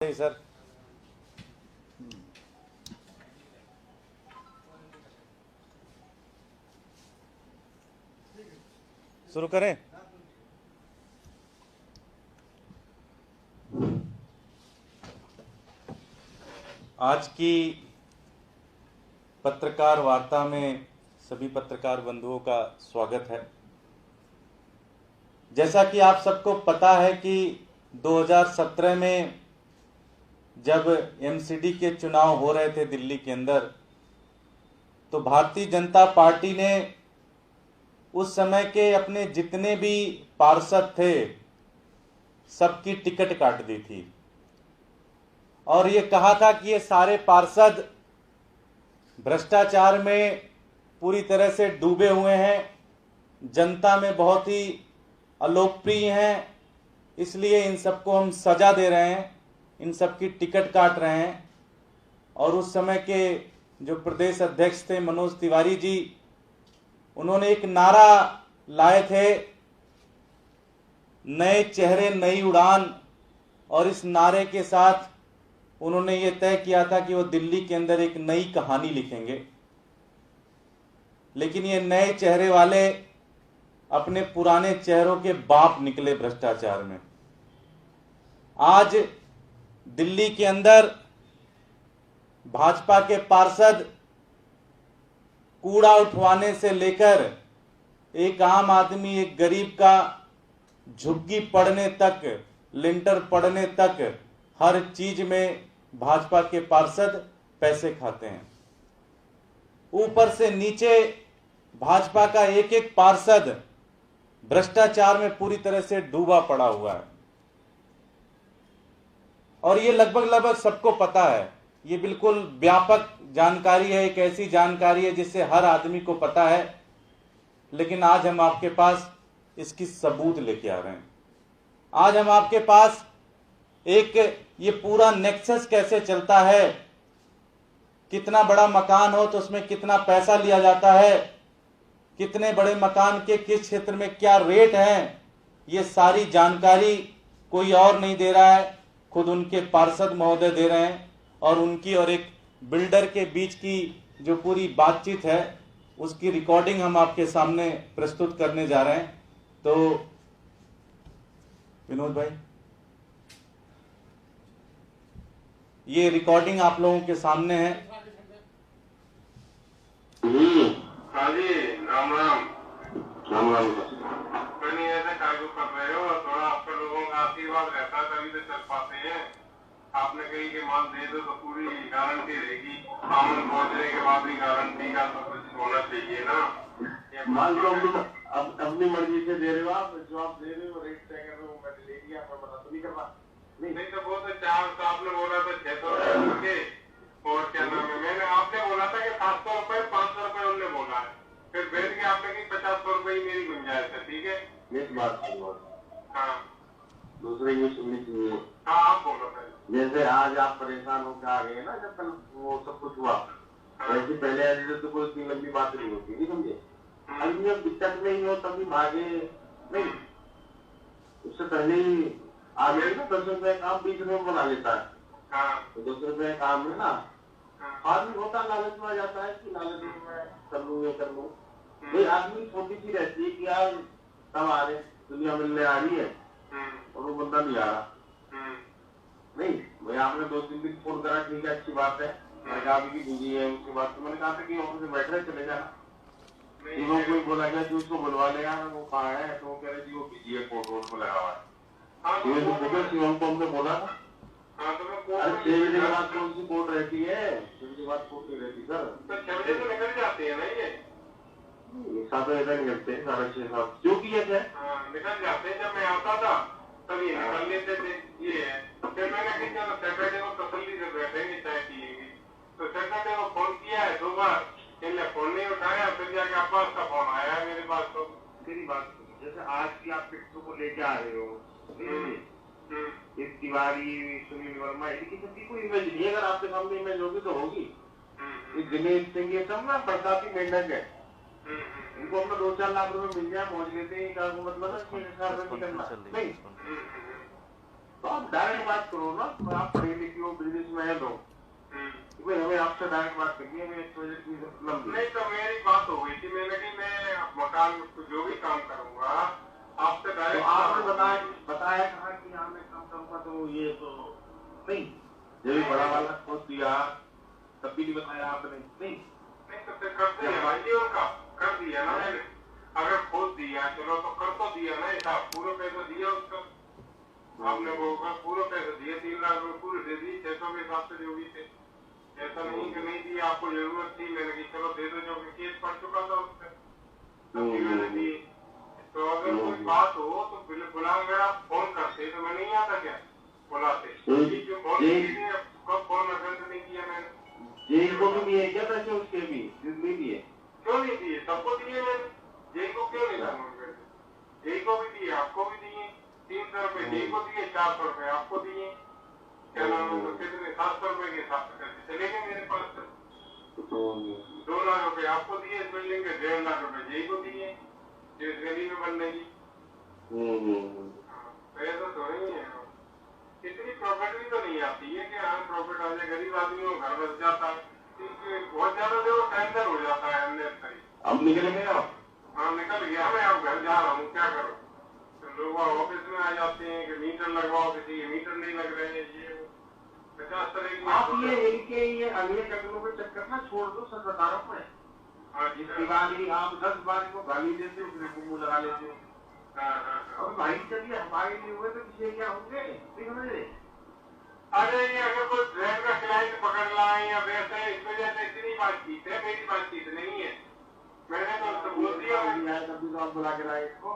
Sir शुरू करें। आज की पत्रकार वार्ता में सभी पत्रकार बंधुओं का स्वागत है। जैसा कि आप सबको पता है कि 2017 में जब एमसीडी के चुनाव हो रहे थे दिल्ली के अंदर, तो भारतीय जनता पार्टी ने उस समय के अपने जितने भी पार्षद थे सबकी टिकट काट दी थी और ये कहा था कि ये सारे पार्षद भ्रष्टाचार में पूरी तरह से डूबे हुए हैं, जनता में बहुत ही अलोकप्रिय हैं, इसलिए इन सबको हम सजा दे रहे हैं, इन सबकी टिकट काट रहे हैं। और उस समय के जो प्रदेश अध्यक्ष थे मनोज तिवारी जी, उन्होंने एक नारा लाए थे, नए चेहरे नई उड़ान, और इस नारे के साथ उन्होंने ये तय किया था कि वो दिल्ली के अंदर एक नई कहानी लिखेंगे। लेकिन ये नए चेहरे वाले अपने पुराने चेहरों के बाप निकले भ्रष्टाचार में। आज दिल्ली के अंदर भाजपा के पार्षद कूड़ा उठवाने से लेकर एक आम आदमी, एक गरीब का झुग्गी पड़ने तक, लिंटर पड़ने तक, हर चीज में भाजपा के पार्षद पैसे खाते हैं। ऊपर से नीचे भाजपा का एक एक पार्षद भ्रष्टाचार में पूरी तरह से डूबा पड़ा हुआ है और ये लगभग सबको पता है। ये बिल्कुल व्यापक जानकारी है, एक ऐसी जानकारी है जिससे हर आदमी को पता है। लेकिन आज हम आपके पास इसकी सबूत लेके आ रहे हैं। आज हम आपके पास एक ये पूरा नेक्सस कैसे चलता है, कितना बड़ा मकान हो तो उसमें कितना पैसा लिया जाता है, कितने बड़े मकान के किस क्षेत्र में क्या रेट है, ये सारी जानकारी कोई और नहीं दे रहा है, खुद उनके पार्षद महोदय दे रहे हैं। और उनकी और एक बिल्डर के बीच की जो पूरी बातचीत है उसकी रिकॉर्डिंग हम आपके सामने प्रस्तुत करने जा रहे हैं। तो विनोद भाई, ये रिकॉर्डिंग आप लोगों के सामने है। हाँ जी, राम राम। राम राम। नहीं ऐसे कार्य कर रहे हो, थोड़ा आपके लोगों का आशीर्वाद रहता है तभी तो चल पाते हैं। आपने कही कि माल दे दो तो पूरी गारंटी रहेगी, सामान पहुंचने के बाद भी गारंटी का तो कुछ होना चाहिए ना। ये माल तो अब अपनी मर्जी से दे रहे हो आप, जो आप दे रहे हो रेट तय कर रहे हो, मैंने ले लिया, मैं मना तो नहीं करना। नहीं तो वो तो 400 आपने बोला था 600 के, और क्या नाम है, मैंने आपने बोला था कि 700 रुपए 500 रुपए उन्होंने बोला है, फिर बैठ के आपने की 50 रुपए ही मेरी गुंजाइश है। ठीक है, इस बात हाँ दूसरे ये सुननी चाहिए। हाँ आप बोलो। जैसे आज आप परेशान होकर आ गए ना, जब कल वो सब कुछ हुआ, वैसे पहले आए तो कोई इतनी लंबी बात नहीं होती, नहीं समझे। अभी जब दिक्कत में ही हो तभी भागे नहीं, उससे पहले ही आ गए ना। 10 रुपए काम 20 रुपए बना लेता है, तो 10 रुपए काम है ना, आदमी होता लालच में आ जाता है कि लालच में मैं कर लूँ ये कर लूँ। कोई आदमी छोटी सी रहती है कि यार सब आ रहे, दुनिया मिलने आ रही है और वो बंदा नहीं आ रहा। नहीं भाई, आपने 2-3 दिन फोन करा, ठीक है अच्छी बात है, मैंने कहा अभी बिजी है, उसके बाद तो मैंने कहा था कि ऑफिस में बैठ रहे चले जाना। कोई बोला गया कि उसको बुलवा लेगा, वो कहाँ है, तो वो कह रहे जी वो बिजी है, कोर्ट वोर्ट में लगा हुआ है। ये तो शिवम को हमने बोला था। अरे 6 बजे के बाद कौन सी कोर्ट रहती है, 6 बजे के बाद कोर्ट नहीं रहती सर। तो 6 बजे तो निकल जाते हैं ना, ये 7 बजे तक निकलते हैं, 6:30 जो की है निकल जाते हैं। जब मैं आता था तब ये निकल लेते थे, ये है। फिर मैंने कहा चलो सैटरडे को तसल्ली से बैठेंगे, चाय पिएंगे। तो सैटरडे को फोन किया है 2 बार, इनने फोन नहीं उठाया, फिर जाके अब्बास का फोन आया है मेरे पास। तो मेरी बात जैसे आज की आप पिट्टू को लेके आ रहे हो, एक तिवारी, सुनील वर्मा, इनकी सबकी कोई इमेज नहीं है। अगर आपके सामने इमेज होगी तो होगी। दिनेश सिंह ये सब ना बरसाती मेंढक है, इनको अपना 2-4 लाख रुपए मिल जाए मौज लेते हैं, क्या मतलब है 6,000 रुपए निकलना नहीं। तो आप डायरेक्ट बात करो ना, आप पढ़े रहने दो। भाई हमें आपसे डायरेक्ट बात करनी है, हमें इस प्रोजेक्ट की लंबी नहीं। तो मेरी बात हो गई थी, मैंने कि मैं मकान जो भी काम करूंगा आपसे डायरेक्ट। तो आपने बताया कहा कि यहाँ मैं काम करूंगा, तो ये तो नहीं, ये भी बड़ा वाला खोद दिया, तब भी नहीं बताया आपने। नहीं तो फिर कर दिया भाई, उनका कर दिया ना मैंने। अगर खोद दिया चलो तो कर तो दिया ना, हिसाब पूरे पैसे दिया उसका आपने, वो पूरे पैसे दिए, 3 लाख रुपए पूरे दे दिए, 600 के हिसाब से जो भी थे। ऐसा नहीं कि नहीं दिया, आपको जरूरत थी, मैंने कि चलो दे दो, जो केस पड़ चुका था उससे तभी मैंने दी। तो अगर कोई बात हो तो बुला, अगर आप फोन करते तो मैं नहीं आता क्या, बुलाते क्यों फोन नहीं, कब फोन अटेंड नहीं किया मैंने। जेई को भी दिए क्या पैसे, उसके भी नहीं दिए, क्यों नहीं दिए, सबको दिए मैंने, जेई को क्यों नहीं दूंगा, जेई को भी दिए, आपको भी दिए, 300 रुपए जेई को दिए, 400 रुपए आपको दिए, क्या नाम है, तो कितने 700 रुपए के हिसाब से करके चले गए मेरे पास से। 2 लाख रुपए आपको दिए इस बिल्डिंग के, 1.5 लाख रुपए जेई को दिए जिस गली में बनने की। पैसा तो नहीं है, इतनी प्रॉफिट भी तो नहीं आती है कि हाँ प्रॉफिट आ जाए, गरीब आदमी को घर बच जाता है, बहुत ज्यादा देखो टेंशन हो जाता है अंदर। अब निकलेंगे आप? हाँ निकल गया मैं, अब घर जा रहा हूँ, क्या करूँ। लोग ऑफिस में आ जाते हैं कि मीटर लगवाओ, किसी के मीटर नहीं लग रहे हैं, ये 50 तरह की। आप ये अगले कदमों पे चक्कर ना छोड़ दो, सच बता रहा हूँ मैं। जिसकी गाली आप 10 बार को गाली देते हो, फिर मुंह लगा लेते हो। और भाई चलिए हमारे लिए हुए तो किसी क्या होंगे, अरे ये अगर कोई ट्रेन का क्लाइंट पकड़ लाए या वैसे, इस वजह से इतनी बातचीत है, मेरी बातचीत नहीं है। मैंने तो उसको बोल दिया, कभी तो आप बुला के लाए इसको,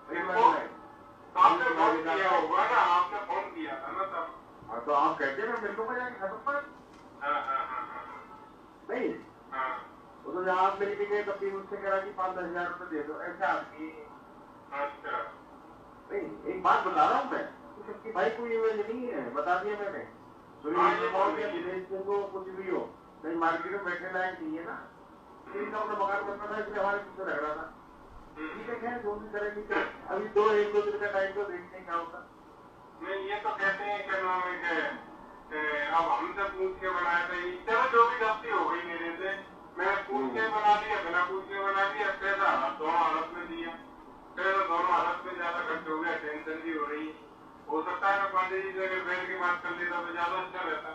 आपने फोन किया होगा ना, आपने फोन किया था ना तब। हाँ तो आप कहते हैं मेरे को जाएंगे खत्म पर। नहीं वो तो जब आप मेरी गए तब भी मुझसे कह रहा कि 5-10 हजार रुपए दे दो, ऐसा आपकी। अच्छा नहीं, एक बात बता रहा हूँ मैं, सबकी भाई कोई इमेज नहीं है, बता दिया मैंने। तो कुछ भी हो नहीं, मार्केट में बैठने लायक नहीं है ना, इनका अपना मकान बनना था, इसलिए हमारे पीछे लग रहा था। ठीक है, खैर जो भी करेंगे, अभी 1-2 दिन का टाइम तो देखने क्या होता। नहीं ये तो कहते हैं क्या नाम है, अब हमसे पूछ के बनाया था, चलो जो भी गलती हो गई मेरे से, मैं पूछ के बना दिया, बिना पूछ के बना दिया, पैसा दोनों हालत में दिया, पैसा दोनों हालत में ज्यादा खर्च हो गया, टेंशन भी हो रही है। हो सकता है मैं पांडे जी से अगर बैठ के बात कर लेता तो ज्यादा अच्छा रहता।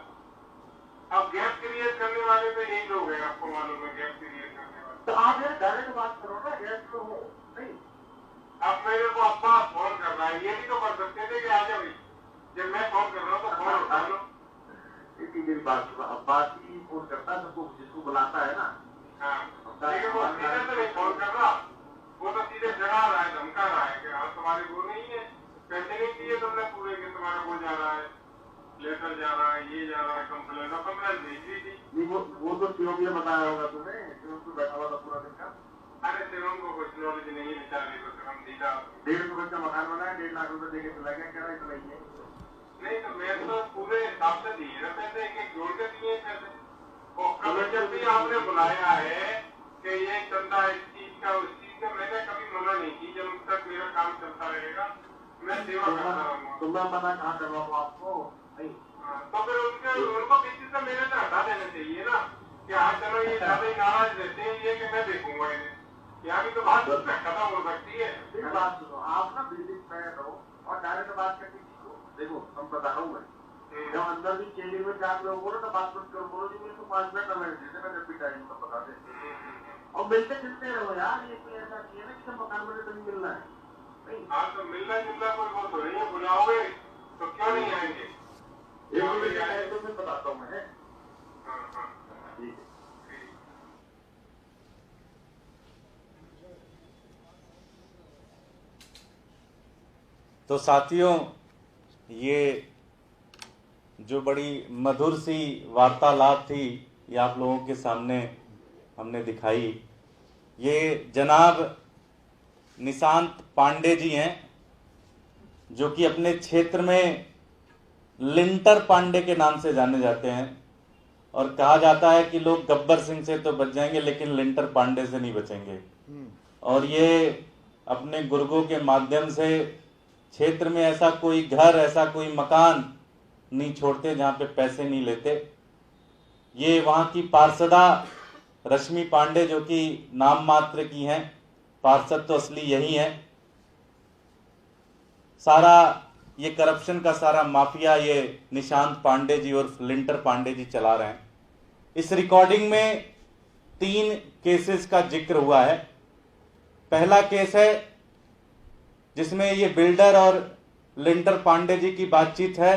अब गैप क्रिएट करने वाले तो यही लोग हैं, आपको मालूम है, गैप क्रिएट करने वाले। तो आप यार डायरेक्ट बात करो ना, गैप तो हो नहीं। अब मेरे को अब्बा फोन कर रहा है, ये भी तो कर सकते थे कि आ जाओ, जब मैं फोन कर रहा हूँ तो फोन उठा लो। इतनी मेरी बात सुनो, अब्बास ही फोन करता है सबको, जिसको बुलाता है ना। हाँ लेकिन वो सीधे तो नहीं फोन कर रहा, वो तो सीधे डरा रहा है, धमका रहा है कि हाँ तुम्हारे वो नहीं है, पैसे नहीं दिए तुमने पूरे के, तुम्हारा वो जा रहा है, लेटर जा रहा है, ये जा रहा है, कंप्लेन भेज दी थी। वो तो शिवम ने बताया होगा तुम्हें, शिवम तो बैठा हुआ था पूरा दिन का। अरे शिवम को कुछ नॉलेज नहीं है, बेचारे को शिवम सीधा 1.5 रुपए का मकान बनाया, 1.5 लाख रुपए देके चला गया, क्या इतना ही है। नहीं तो मैं तो पूरे हिसाब से दिए ना पैसे, एक जोड़ के दिए पैसे। और कभी जब भी आपने बुलाया है कि ये चलता है इस चीज का उस चीज का, मैंने कभी मना नहीं की, जब तक मेरा काम चलता रहेगा मैं सेवा करता रहूंगा। तो मैं मना कहाँ कर रहा हूँ आपको, तो फिर उनको किसी से मेरे से हटा देना चाहिए ना, कि हाँ चलो ये ज्यादा ही नाराज रहते हैं, ये कि मैं देखूंगा इन्हें, यहाँ भी तो बात खत्म हो सकती है। बात सुनो, आप ना बिल्डिंग में रहो और डायरेक्ट बात करके सीखो। देखो हम बता रहा हूँ मैं, जब अंदर भी चेंजिंग में 4 लोग बोलो तो बात मत करो, बोलो जी मेरे को 5 मिनट समय दे देना, जब भी टाइम तो बता दे, और मिलते जुलते रहो यार, ये कोई ऐसा नहीं है ना कि मकान में तो नहीं मिलना है। हाँ तो मिलना जुलना कोई वो तो नहीं है, बुलाओगे तो क्यों नहीं आएंगे, तो मैं बताता हूँ मैं। ठीक है। तो साथियों, ये जो बड़ी मधुर सी वार्तालाप थी, ये आप लोगों के सामने हमने दिखाई। ये जनाब निशांत पांडे जी हैं, जो कि अपने क्षेत्र में लिंटर पांडे के नाम से जाने जाते हैं, और कहा जाता है कि लोग गब्बर सिंह से तो बच जाएंगे लेकिन लिंटर पांडे से नहीं बचेंगे। और ये अपने गुर्गों के माध्यम से क्षेत्र में ऐसा कोई घर, ऐसा कोई मकान नहीं छोड़ते जहां पे पैसे नहीं लेते। ये वहां की पार्षदा रश्मि पांडे जो कि नाम मात्र की हैं, पार्षद तो असली यही है। सारा ये करप्शन का सारा माफिया ये निशांत पांडे जी और लिंटर पांडे जी चला रहे हैं। इस रिकॉर्डिंग में 3 केसेस का जिक्र हुआ है। पहला केस है जिसमें ये बिल्डर और लिंटर पांडे जी की बातचीत है।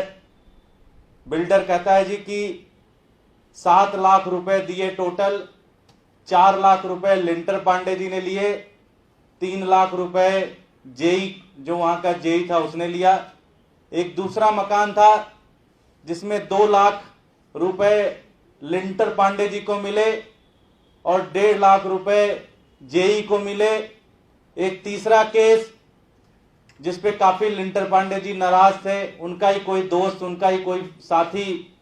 बिल्डर कहता है जी कि 7 लाख रुपए दिए टोटल, 4 लाख रुपए लिंटर पांडे जी ने लिए, 3 लाख रुपए जेई जो वहां का जेई था उसने लिया। एक दूसरा मकान था जिसमें 2 लाख रुपए लिंटर पांडे जी को मिले और 1.5 लाख रुपए जेई को मिले। एक तीसरा केस जिसपे काफी लिंटर पांडे जी नाराज थे, उनका ही कोई दोस्त, उनका ही कोई साथी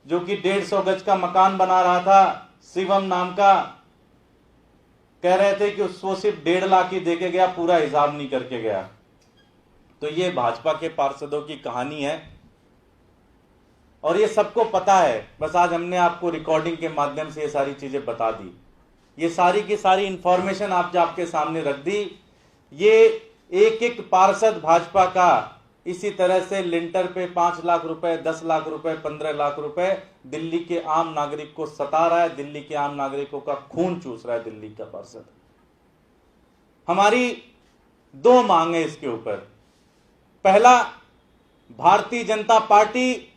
जो कि 150 गज का मकान बना रहा था, शिवम नाम का, कह रहे थे कि उसको सिर्फ 1.5 लाख ही देके गया, पूरा हिसाब नहीं करके गया। तो ये भाजपा के पार्षदों की कहानी है और ये सबको पता है। बस आज हमने आपको रिकॉर्डिंग के माध्यम से ये सारी चीजें बता दी। ये सारी की सारी इंफॉर्मेशन आपके सामने रख दी। ये एक एक पार्षद भाजपा का इसी तरह से लिंटर पे 5 लाख रुपए, 10 लाख रुपए, 15 लाख रुपए दिल्ली के आम नागरिक को सता रहा है, दिल्ली के आम नागरिकों का खून चूस रहा है दिल्ली का पार्षद। हमारी 2 मांग है इसके ऊपर। पहला, भारतीय जनता पार्टी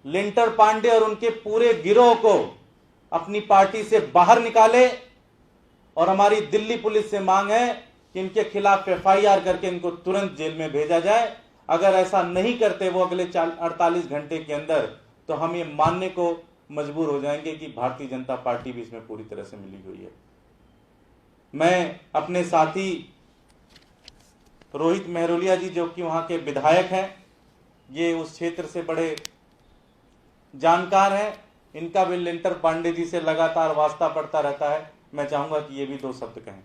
लिंटर पांडे और उनके पूरे गिरोह को अपनी पार्टी से बाहर निकाले और हमारी दिल्ली पुलिस से मांग है कि इनके खिलाफ FIR करके इनको तुरंत जेल में भेजा जाए। अगर ऐसा नहीं करते वो अगले 48 घंटे के अंदर, तो हम ये मानने को मजबूर हो जाएंगे कि भारतीय जनता पार्टी भी इसमें पूरी तरह से मिली हुई है। मैं अपने साथी रोहित मेहरोलिया जी जो कि वहां के विधायक हैं, ये उस क्षेत्र से बड़े जानकार हैं, इनका भी लिंटर पांडे जी से लगातार वास्ता पड़ता रहता है। मैं चाहूंगा कि ये भी 2 शब्द कहें।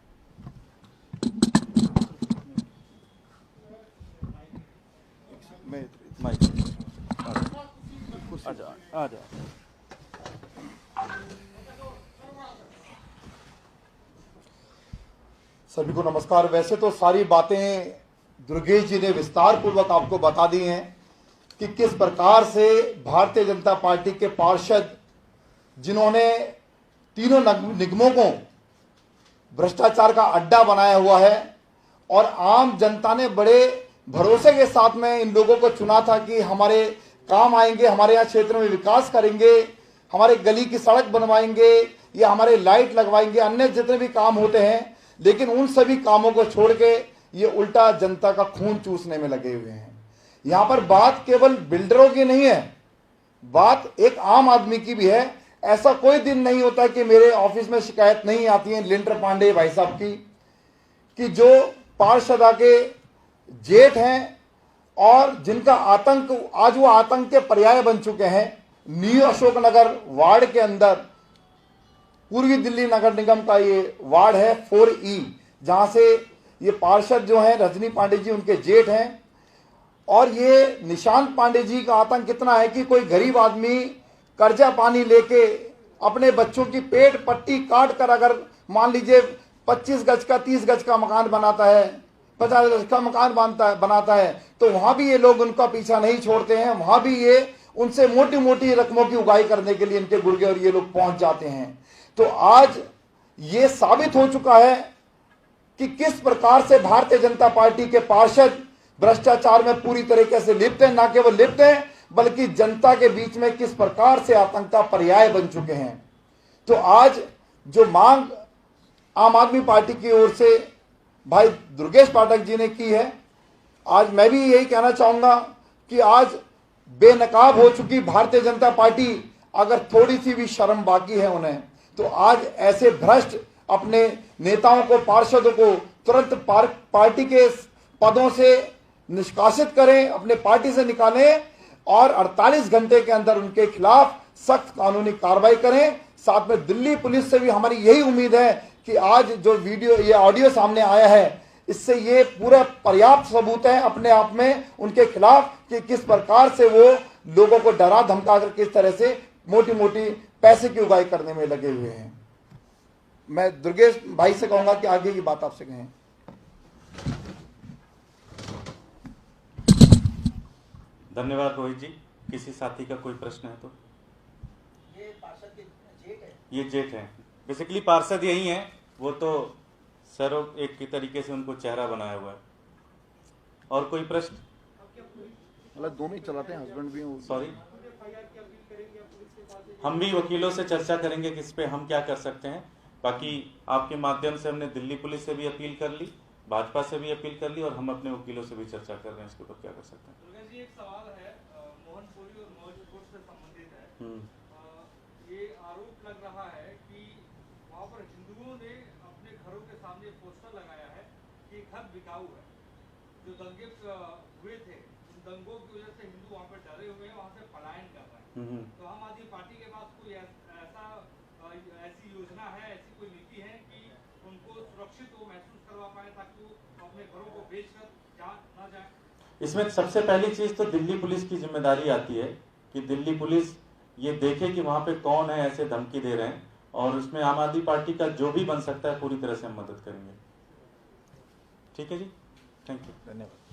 सभी को नमस्कार। वैसे तो सारी बातें दुर्गेश जी ने विस्तार पूर्वक आपको बता दी हैं कि किस प्रकार से भारतीय जनता पार्टी के पार्षद जिन्होंने तीनों निगमों को भ्रष्टाचार का अड्डा बनाया हुआ है और आम जनता ने बड़े भरोसे के साथ में इन लोगों को चुना था कि हमारे काम आएंगे, हमारे यहाँ क्षेत्र में विकास करेंगे, हमारे गली की सड़क बनवाएंगे या हमारे लाइट लगवाएंगे, अन्य जितने भी काम होते हैं, लेकिन उन सभी कामों को छोड़ के ये उल्टा जनता का खून चूसने में लगे हुए हैं। यहाँ पर बात केवल बिल्डरों की नहीं है, बात एक आम आदमी की भी है। ऐसा कोई दिन नहीं होता कि मेरे ऑफिस में शिकायत नहीं आती है लिंटर पांडे भाई साहब की कि जो पार्षदा के जेठ हैं और जिनका आतंक आज वो आतंक के पर्याय बन चुके हैं। न्यू अशोकनगर वार्ड के अंदर पूर्वी दिल्ली नगर निगम का ये वार्ड है 4E, जहां से ये पार्षद जो हैं रजनी पांडे जी उनके जेठ हैं। और ये निशांत पांडे जी का आतंक कितना है कि कोई गरीब आदमी कर्जा पानी लेके अपने बच्चों की पेट पट्टी काट कर अगर मान लीजिए 25 गज का 30 गज का मकान बनाता है, 50 गज का मकान बनाता है, तो वहां भी ये लोग उनका पीछा नहीं छोड़ते हैं। वहां भी ये उनसे मोटी मोटी रकमों की उगाही करने के लिए इनके गुर्गे और ये लोग पहुंच जाते हैं। तो आज ये साबित हो चुका है कि किस प्रकार से भारतीय जनता पार्टी के पार्षद भ्रष्टाचार में पूरी तरीके से लिप्त हैं, ना केवल लिप्त हैं बल्कि जनता के बीच में किस प्रकार से आतंक का पर्याय बन चुके हैं। तो आज जो मांग आम आदमी पार्टी की ओर से भाई दुर्गेश पाठक जी ने की है, आज मैं भी यही कहना चाहूंगा कि आज बेनकाब हो चुकी भारतीय जनता पार्टी, अगर थोड़ी सी भी शर्म बाकी है उन्हें, तो आज ऐसे भ्रष्ट अपने नेताओं को, पार्षदों को तुरंत पार्टी के पदों से निष्कासित करें, अपने पार्टी से निकालें और 48 घंटे के अंदर उनके खिलाफ सख्त कानूनी कार्रवाई करें। साथ में दिल्ली पुलिस से भी हमारी यही उम्मीद है कि आज जो वीडियो ये ऑडियो सामने आया है, इससे ये पूरा पर्याप्त सबूत है अपने आप में उनके खिलाफ कि किस प्रकार से वो लोगों को डरा धमका कर किस तरह से मोटी मोटी पैसे की उगाई करने में लगे हुए हैं। मैं दुर्गेश भाई से कहूंगा कि आगे की बात आपसे कहें। धन्यवाद रोहित जी। किसी साथी का कोई प्रश्न है तो? ये पार्षद के जेठ है। ये जेठ है, बेसिकली पार्षद यही है, वो तो सर एक की तरीके से उनको चेहरा बनाया हुआ है। और कोई प्रश्न? मतलब दोनों ही चलाते हैं, हस्बैंड भी। सॉरी, हम भी वकीलों से चर्चा करेंगे कि इस पे हम क्या कर सकते हैं। बाकी आपके माध्यम से हमने दिल्ली पुलिस से भी अपील कर ली, भाजपा से भी अपील कर ली, और हम अपने वकीलों से भी चर्चा कर रहे हैं इसके ऊपर क्या कर सकते हैं। दुर्गा जी, एक सवाल है, मोहनपुरी और मौजपुर से संबंधित है। ये आरोप लग रहा है कि वहाँ पर हिंदुओं ने अपने घरों के सामने पोस्टर लगाया है कि घर बिकाऊ है। जो दंगे हुए थे, उन दंगों की वजह से हिंदू वहाँ पर डरे हुए हैं, वहाँ से पलायन कर रहे हैं। तो आम आदमी पार्टी के पास कोई ऐसी योजना है, ऐसी कोई नीति है कि उनको सुरक्षित वो महसूस करवा पाए ताकि वो अपने घरों को बेचकर ना जाए? इसमें सबसे पहली चीज तो दिल्ली पुलिस की जिम्मेदारी आती है कि दिल्ली पुलिस ये देखे कि वहां पे कौन है ऐसे धमकी दे रहे हैं, और उसमें आम आदमी पार्टी का जो भी बन सकता है पूरी तरह से हम मदद करेंगे। ठीक है जी, थैंक यू, धन्यवाद।